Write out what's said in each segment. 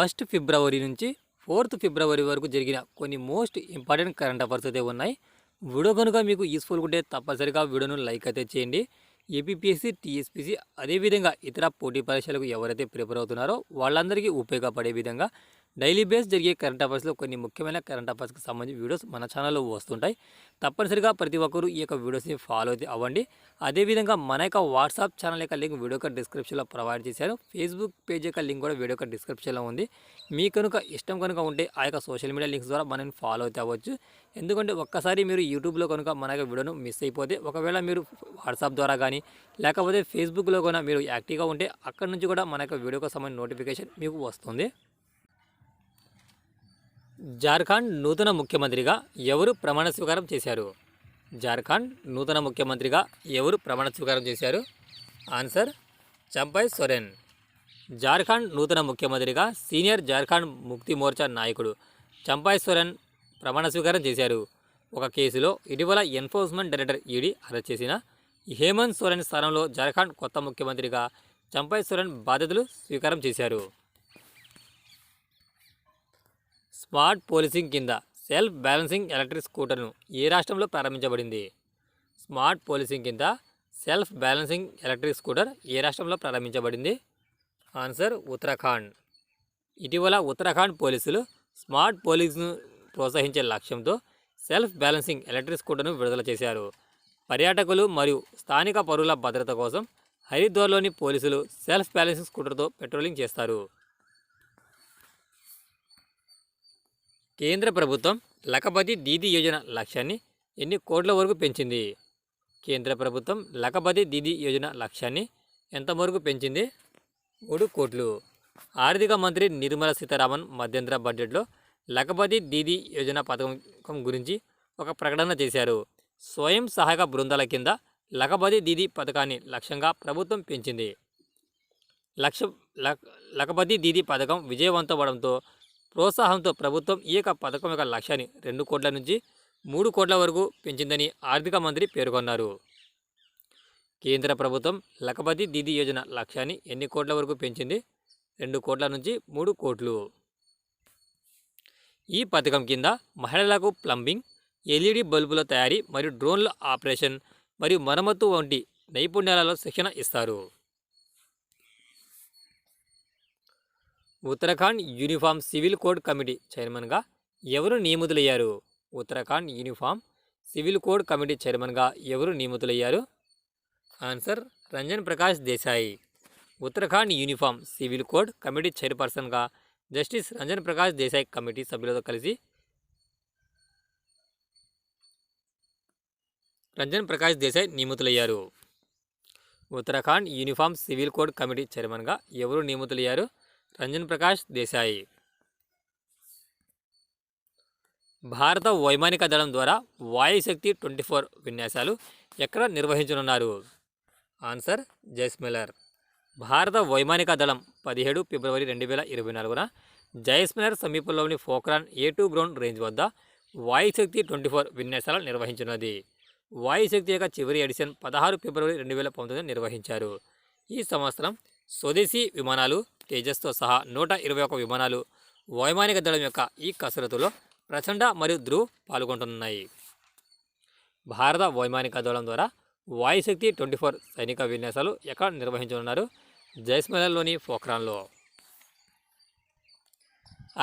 1 ఫిబ్రవరి నుంచి 4 ఫిబ్రవరి వరకు జరిగిన కొన్ని మోస్ట్ ఇంపార్టెంట్ కరెంట్ అఫైర్స్ అయితే ఉన్నాయి. వీడియో కనుక మీకు యూస్ఫుల్ ఉంటే తప్పనిసరిగా వీడియోను లైక్ అయితే చేయండి. ఏపీపీఎస్సీ, టీఎస్పీసీ అదేవిధంగా ఇతర పోటీ పరీక్షలకు ఎవరైతే ప్రిపేర్ అవుతున్నారో వాళ్ళందరికీ ఉపయోగపడే విధంగా డైలీ బేస్ జరిగే కరెంట్ అఫైర్స్లో కొన్ని ముఖ్యమైన కరెంట్ అఫైర్స్కి సంబంధించిన వీడియోస్ మన ఛానల్లో వస్తుంటాయి. తప్పనిసరిగా ప్రతి ఒక్కరూ ఈ యొక్క వీడియోస్ని ఫాలో అయితే అవ్వండి. అదేవిధంగా మన యొక్క వాట్సాప్ ఛానల్ యొక్క లింక్ వీడియో యొక్క డిస్క్రిప్షన్లో ప్రొవైడ్ చేశాను. ఫేస్బుక్ పేజ్ యొక్క లింక్ కూడా వీడియో యొక్క డిస్క్రిప్షన్లో ఉంది. మీ కనుక ఇష్టం కనుక ఉంటే ఆ యొక్క సోషల్ మీడియా లింక్స్ ద్వారా మనల్ని ఫాలో అయితే అవ్వచ్చు. ఎందుకంటే ఒక్కసారి మీరు యూట్యూబ్లో కనుక మన యొక్క వీడియోను మిస్ అయిపోతే, ఒకవేళ మీరు వాట్సాప్ ద్వారా కానీ లేకపోతే ఫేస్బుక్లో కూడా మీరు యాక్టివ్గా ఉంటే అక్కడ నుంచి కూడా మన యొక్క వీడియోకి సంబంధించిన నోటిఫికేషన్ మీకు వస్తుంది. జార్ఖండ్ నూతన ముఖ్యమంత్రిగా ఎవరు ప్రమాణ స్వీకారం చేశారు? జార్ఖండ్ నూతన ముఖ్యమంత్రిగా ఎవరు ప్రమాణ స్వీకారం చేశారు? ఆన్సర్ చంపై సోరెన్. జార్ఖండ్ నూతన ముఖ్యమంత్రిగా సీనియర్ జార్ఖండ్ ముక్తి మోర్చా నాయకుడు చంపై సోరెన్ ప్రమాణ స్వీకారం చేశారు. ఒక కేసులో ఇటీవల ఎన్ఫోర్స్మెంట్ డైరెక్టర్ ఈడీ అరెస్ట్ చేసిన హేమంత్ సోరెన్ స్థానంలో జార్ఖండ్ కొత్త ముఖ్యమంత్రిగా చంపై సోరెన్ బాధ్యతలు స్వీకారం చేశారు. స్మార్ట్ పోలీసింగ్ కింద సెల్ఫ్ బ్యాలెన్సింగ్ ఎలక్ట్రిక్ స్కూటర్ను ఏ రాష్ట్రంలో ప్రారంభించబడింది? స్మార్ట్ పోలీసింగ్ కింద సెల్ఫ్ బ్యాలెన్సింగ్ ఎలక్ట్రిక్ స్కూటర్ ఏ రాష్ట్రంలో ప్రారంభించబడింది? ఆన్సర్ ఉత్తరాఖండ్. ఇటీవల ఉత్తరాఖండ్ పోలీసులు స్మార్ట్ పోలీసింగ్ను ప్రోత్సహించే లక్ష్యంతో సెల్ఫ్ బ్యాలెన్సింగ్ ఎలక్ట్రిక్ స్కూటర్ను విడుదల చేశారు. పర్యాటకులు మరియు స్థానిక పౌరుల భద్రత కోసం హరిద్వార్లోని పోలీసులు సెల్ఫ్ బ్యాలెన్సింగ్ స్కూటర్తో పెట్రోలింగ్ చేస్తారు. కేంద్ర ప్రభుత్వం లఖపతి దీదీ యోజన లక్ష్యాన్ని ఎన్ని కోట్ల వరకు పెంచింది? కేంద్ర ప్రభుత్వం లఖపతి దీదీ యోజన లక్ష్యాన్ని ఎంతవరకు పెంచింది? 3 కోట్లు. ఆర్థిక మంత్రి నిర్మలా సీతారామన్ మధ్యంతర బడ్జెట్లో లఖపతి దీదీ యోజన పథకం గురించి ఒక ప్రకటన చేశారు. స్వయం సహాయక బృందాల కింద లఖపతి దీదీ పథకాన్ని లక్ష్యంగా ప్రభుత్వం పెంచింది. లఖపతి దీదీ పథకం విజయవంతమవడంతో ప్రోత్సాహంతో ప్రభుత్వం ఈ యొక్క పథకం యొక్క లక్ష్యాన్ని 2 కోట్ల నుంచి 3 కోట్ల వరకు పెంచిందని ఆర్థిక మంత్రి పేర్కొన్నారు. కేంద్ర ప్రభుత్వం లఖపతి దీదీ యోజన లక్ష్యాన్ని ఎన్ని కోట్ల వరకు పెంచింది? 2 కోట్ల నుంచి 3 కోట్లు. ఈ పథకం కింద మహిళలకు ప్లంబింగ్, ఎల్ఈడి బల్బుల తయారీ మరియు డ్రోన్ల ఆపరేషన్ మరియు మరమ్మతు వంటి నైపుణ్యాలలో శిక్షణ ఇస్తారు. Uttarakhand uniform civil code committee చైర్మన్గా ఎవరు నియమితులయ్యారు? Uttarakhand uniform civil code committee చైర్మన్గా ఎవరు నియమితులయ్యారు? Answer Ranjan Prakash Desai. Uttarakhand uniform civil code committee చైర్పర్సన్గా జస్టిస్ రంజన్ ప్రకాష్ దేశాయ్ కమిటీ సభ్యులతో కలిసి రంజన్ ప్రకాష్ దేశాయ్ నియమితులయ్యారు. Uttarakhand uniform civil code committee చైర్మన్గా ఎవరు నియమితులయ్యారు? రంజన్ ప్రకాష్ దేశాయ్. భారత వైమానిక దళం ద్వారా వాయుశక్తి 24 విన్యాసాలు ఎక్కడ నిర్వహించనున్నారు? ఆన్సర్ జైస్మేర్. భారత వైమానిక దళం 17 ఫిబ్రవరి 2024న జైస్మేర్ సమీపంలోని పోఖ్రాన్ A2 గ్రౌండ్ రేంజ్ వద్ద వాయుశక్తి 24 విన్యాసాలు నిర్వహించినది. వాయుశక్తి యొక్క చివరి ఎడిషన్ 16 ఫిబ్రవరి 2019 నిర్వహించారు. ఈ సంవత్సరం స్వదేశీ విమానాలు తేజస్తో సహా 121 విమానాలు వైమానిక దళం యొక్క ఈ కసరత్తులో ప్రచండ మరియు ధ్రువ్ పాల్గొంటున్నాయి. భారత వైమానిక దళం ద్వారా వాయుశక్తి 24 సైనిక విన్యాసాలు ఎక్కడ నిర్వహించనున్నారు? జైస్మేర్లోని పోఖ్రాన్లో.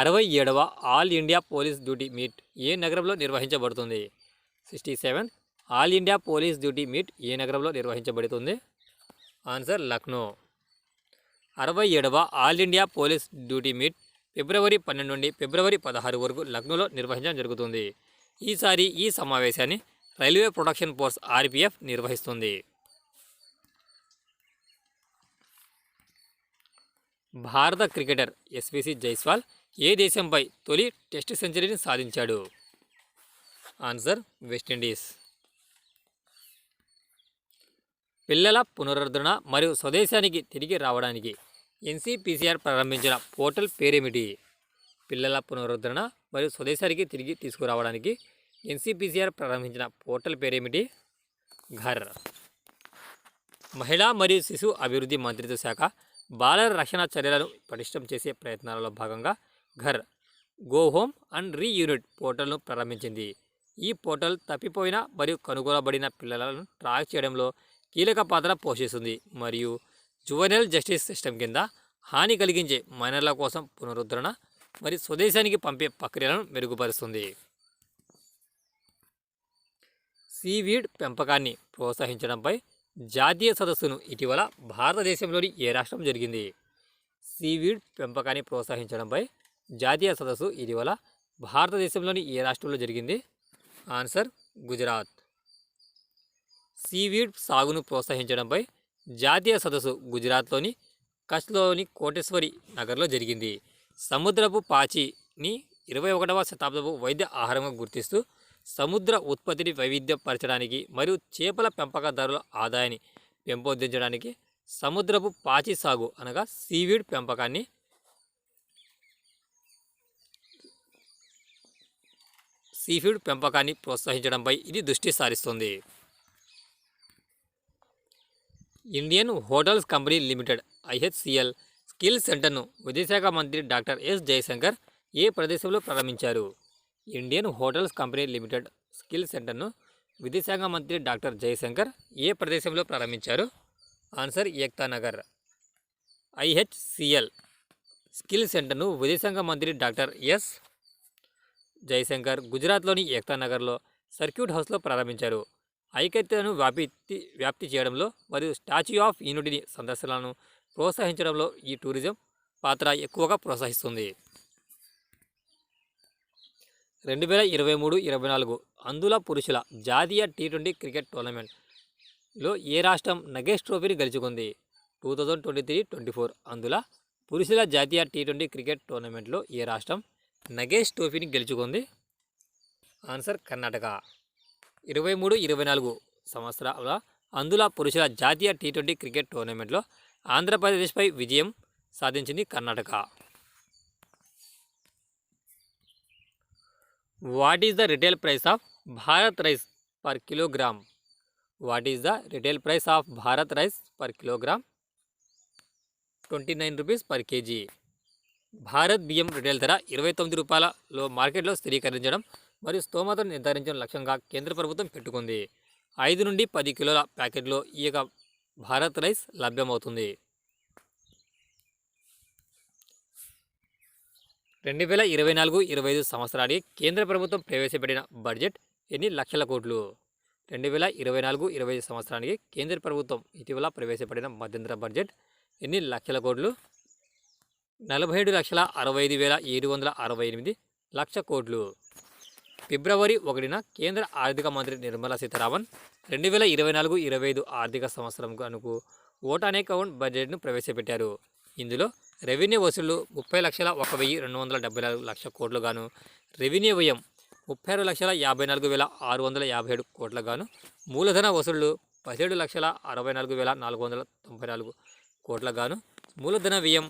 67వ all India police duty meet ఏ నగరంలో నిర్వహించబడుతుంది? 67th all India police duty meet ఏ నగరంలో నిర్వహించబడుతుంది? ఆన్సర్ లక్నో. 67వ all India police duty meet ఫిబ్రవరి 12 నుండి ఫిబ్రవరి 16 వరకు లక్నోలో నిర్వహించడం జరుగుతుంది. ఈసారి ఈ సమావేశాన్ని రైల్వే ప్రొటెక్షన్ ఫోర్స్ RPF నిర్వహిస్తుంది. భారత క్రికెటర్ SVC జైస్వాల్ ఏ దేశంపై తొలి టెస్ట్ సెంచరీని సాధించాడు? Answer West Indies. పిల్లల పునరుద్ధరణ మరియు స్వదేశానికి తిరిగి రావడానికి NCPCR ప్రారంభించిన పోర్టల్ పేరేమిటి? పిల్లల పునరుద్ధరణ మరియు స్వదేశానికి తిరిగి తీసుకురావడానికి NCPCR ప్రారంభించిన పోర్టల్ పేరేమిటి? ఘర్. మహిళా మరియు శిశు అభివృద్ధి మంత్రిత్వ శాఖ బాలల రక్షణ చర్యలను పటిష్టం చేసే ప్రయత్నాలలో భాగంగా ఘర్, గో హోమ్ అండ్ రీయూనిట్ పోర్టల్ను ప్రారంభించింది. ఈ పోర్టల్ తప్పిపోయిన మరియు కనుగొనబడిన పిల్లలను ట్రాక్ చేయడంలో కీలక పాత్ర పోషిస్తుంది మరియు జువెనైల్ జస్టిస్ సిస్టమ్ కింద హాని కలిగించే మైనర్ల కోసం పునరుద్ధరణ మరియు స్వదేశానికి పంపే ప్రక్రియలను మెరుగుపరుస్తుంది. సీవీడ్ పెంపకాన్ని ప్రోత్సహించడంపై జాతీయ సదస్సును ఇటీవల భారతదేశంలోని ఏ రాష్ట్రం జరిగింది? సీవీడ్ పెంపకాన్ని ప్రోత్సహించడంపై జాతీయ సదస్సు ఇటీవల భారతదేశంలోని ఏ రాష్ట్రంలో జరిగింది? ఆన్సర్ గుజరాత్. సీవీడ్ సాగును ప్రోత్సహించడంపై జాతీయ సదస్సు గుజరాత్లోని కచ్లోని కోటేశ్వరి నగర్లో జరిగింది. సముద్రపు పాచిని 21వ శతాబ్దపు వైద్య ఆహారంగా గుర్తిస్తూ సముద్ర ఉత్పత్తిని వైవిధ్యపరచడానికి మరియు చేపల పెంపకదారుల ఆదాయాన్ని పెంపొందించడానికి సముద్రపు పాచి సాగు అనగా సీవీడ్ పెంపకాన్ని ప్రోత్సహించడంపై ఇది దృష్టి సారిస్తుంది. Indian hotels company limited IHCL skill సెంటర్ను విదేశాంగ మంత్రి డాక్టర్ ఎస్ జయశంకర్ ఏ ప్రదేశంలో ప్రారంభించారు? Indian hotels company limited skill సెంటర్ను విదేశాంగ మంత్రి డాక్టర్ జయశంకర్ ఏ ప్రదేశంలో ప్రారంభించారు? Answer Ekta Nagar. IHCL skill సెంటర్ను విదేశాంగ మంత్రి డాక్టర్ ఎస్ జయశంకర్ గుజరాత్లోని ఏక్తా నగర్లో సర్క్యూట్ హౌస్లో ప్రారంభించారు. ఐక్యతను వ్యాప్తి చేయడంలో మరియు స్టాచ్యూ ఆఫ్ యూనిటీని సందర్శనలను ప్రోత్సహించడంలో ఈ టూరిజం పాత్ర ఎక్కువగా ప్రోత్సహిస్తుంది. 2023-24 అందుల పురుషుల జాతీయ T20 క్రికెట్ టోర్నమెంట్లో ఏ రాష్ట్రం నగేష్ ట్రోఫీని గెలుచుకుంది? 2023-24 అందుల పురుషుల జాతీయ T20 క్రికెట్ టోర్నమెంట్లో ఏ రాష్ట్రం నగేష్ ట్రోఫీని గెలుచుకుంది? ఆన్సర్ కర్ణాటక. 23-24 సంవత్సరాల అందుల పురుషుల జాతీయ T20 క్రికెట్ టోర్నమెంట్లో ఆంధ్రప్రదేశ్పై విజయం సాధించింది Karnataka. What is the retail price of Bharat rice per kilogram? What is the retail price of Bharat rice per kilogram? 29 rupees per KG. Bharat బియ్యం రిటైల్ ధర 29 రూపాయలలో మార్కెట్లో స్థిరీకరించడం మరియు స్తోమతను నిర్ధారించడం లక్ష్యంగా కేంద్ర ప్రభుత్వం పెట్టుకుంది. 5 నుండి 10 కిలోల ప్యాకెట్లో ఈ యొక్క భారత్ రైస్ లభ్యమవుతుంది. 2024-25 సంవత్సరానికి కేంద్ర ప్రభుత్వం ప్రవేశపెట్టిన బడ్జెట్ ఎన్ని లక్షల కోట్లు? 2024-25 సంవత్సరానికి కేంద్ర ప్రభుత్వం ఇటీవల ప్రవేశపెట్టిన మధ్యంతర బడ్జెట్ ఎన్ని లక్షల కోట్లు? 47,65,768 లక్ష కోట్లు. ఫిబ్రవరి 1న కేంద్ర ఆర్థిక మంత్రి నిర్మలా సీతారామన్ 2024-25 ఆర్థిక సంవత్సరంకు ఓటాన్ అకౌంట్ బడ్జెట్ను ప్రవేశపెట్టారు. ఇందులో రెవెన్యూ వసూళ్లు 30,01,274 లక్ష కోట్లు గాను, రెవెన్యూ వ్యయం 36,54,657 కోట్ల గాను, మూలధన వసూళ్లు 17,64,494 కోట్ల గాను, మూలధన వ్యయం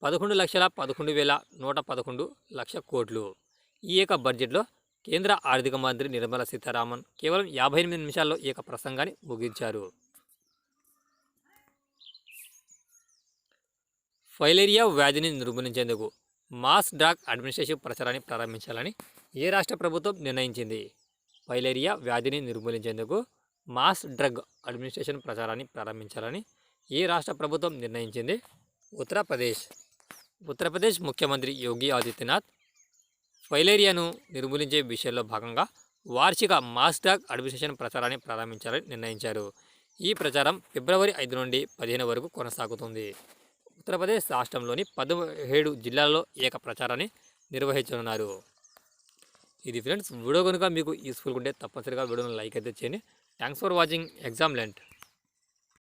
11,11,111 లక్ష కోట్లు. ఈ యొక్క బడ్జెట్లో కేంద్ర ఆర్థిక మంత్రి నిర్మలా సీతారామన్ కేవలం 58 నిమిషాల్లో ఈ యొక్క ప్రసంగాన్ని ముగించారు. ఫైలేరియా వ్యాధిని నిర్మూలించేందుకు మాస్ డ్రగ్ అడ్మినిస్ట్రేషన్ ప్రచారాన్ని ప్రారంభించాలని ఏ రాష్ట్ర ప్రభుత్వం నిర్ణయించింది? ఫైలేరియా వ్యాధిని నిర్మూలించేందుకు మాస్ డ్రగ్ అడ్మినిస్ట్రేషన్ ప్రచారాన్ని ప్రారంభించాలని ఏ రాష్ట్ర ప్రభుత్వం నిర్ణయించింది? ఉత్తరప్రదేశ్ ముఖ్యమంత్రి యోగి ఆదిత్యనాథ్ ఫైలేరియాను నిర్మూలించే విషయంలో భాగంగా వార్షిక మాస్ డ్రగ్ అడ్మినిస్ట్రేషన్ ప్రచారాన్ని ప్రారంభించాలని నిర్ణయించారు. ఈ ప్రచారం ఫిబ్రవరి 5 నుండి 15 వరకు కొనసాగుతుంది. ఉత్తరప్రదేశ్ రాష్ట్రంలోని 17 జిల్లాల్లో ఏక ప్రచారాన్ని నిర్వహించనున్నారు. ఇది ఫ్రెండ్స్, వీడియో కనుక మీకు యూస్ఫుల్గా ఉంటే తప్పనిసరిగా వీడియోను లైక్ అయితే చేయండి. Thanks for watching exam Lent.